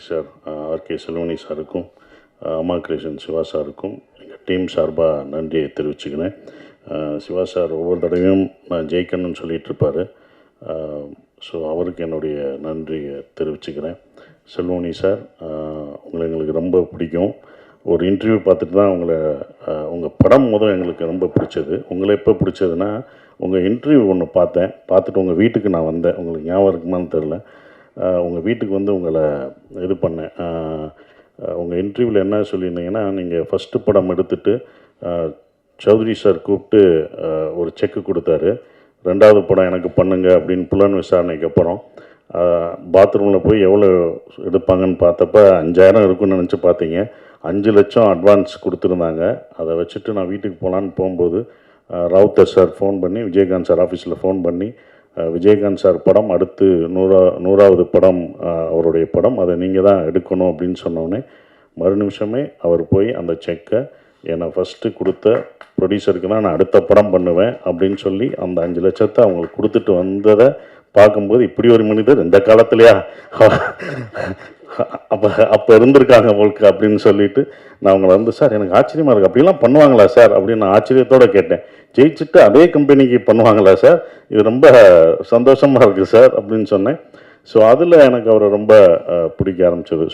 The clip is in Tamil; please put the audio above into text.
சார், ஆர்கே செல்வமணி சாருக்கும், அம்மா கிரியேஷன் சிவா சாருக்கும் எங்கள் டீம் சார்பாக நன்றியை தெரிவிச்சுக்கிறேன். சிவா சார் ஒவ்வொரு தடவையும் நான் ஜெயிக்கணும்னு சொல்லிகிட்ருப்பார். ஸோ அவருக்கு என்னுடைய நன்றியை தெரிவிச்சுக்கிறேன். செல்வமணி சார், உங்களை எங்களுக்கு ரொம்ப பிடிக்கும். ஒரு இன்டர்வியூ பார்த்துட்டு தான் உங்கள் படம் எங்களுக்கு ரொம்ப பிடிச்சது. உங்களை எப்போ பிடிச்சதுன்னா, உங்கள் இன்டர்வியூ ஒன்று பார்த்துட்டு உங்கள் வீட்டுக்கு நான் வந்தேன். உங்களுக்கு ஞாபகம் இருக்குமான்னு தெரில. உங்கள் வீட்டுக்கு வந்து உங்களை இது பண்ணேன். உங்கள் இன்டர்வியூவில் என்ன சொல்லியிருந்தீங்கன்னா, நீங்கள் ஃபஸ்ட்டு படம் எடுத்துகிட்டு சௌத்ரி சார் கூப்பிட்டு ஒரு செக்கு கொடுத்தாரு. 2வது படம் எனக்கு பண்ணுங்க அப்படின்னு புலன் விசாரணைக்கு அப்புறம் பாத்ரூமில் போய் எவ்வளோ எடுப்பாங்கன்னு பார்த்தப்ப 5000 இருக்குன்னு நினச்சி பார்த்தீங்க. 5 லட்சம் அட்வான்ஸ் கொடுத்துருந்தாங்க. அதை வச்சுட்டு நான் வீட்டுக்கு போகலான்னு போகும்போது ராவுத்தர் சார் ஃபோன் பண்ணி, விஜயகாந்த் சார் ஆஃபீஸில் ஃபோன் பண்ணி, விஜயகாந்த் சார் படம் அடுத்து 100வது படம் அவருடைய படம், அதை நீங்கள் தான் எடுக்கணும் அப்படின்னு சொன்னோடனே மறு நிமிஷமே அவர் போய் அந்த செக்கை என்னை ஃபஸ்ட்டு கொடுத்த ப்ரொடியூசருக்கு தான் நான் அடுத்த படம் பண்ணுவேன் அப்படின்னு சொல்லி அந்த 5 லட்சத்தை அவங்களுக்கு கொடுத்துட்டு வந்ததை பார்க்கும்போது, இப்படி ஒரு மனிதர் இந்த காலத்துலையா அப்போ இருந்திருக்காங்க உங்களுக்கு அப்படின்னு சொல்லிட்டு நான் அவங்கள வந்து, சார் எனக்கு ஆச்சரியமாக இருக்குது, அப்படிலாம் பண்ணுவாங்களா சார் அப்படின்னு நான் ஆச்சரியத்தோடு கேட்டேன். ஜெயிச்சுட்டு அதே கம்பெனிக்கு பண்ணுவாங்களா சார், இது ரொம்ப சந்தோஷமாக இருக்குது சார் அப்படின்னு சொன்னேன். ஸோ அதில் எனக்கு அவரை ரொம்ப பிடிக்க ஆரம்பிச்சது. ஸோ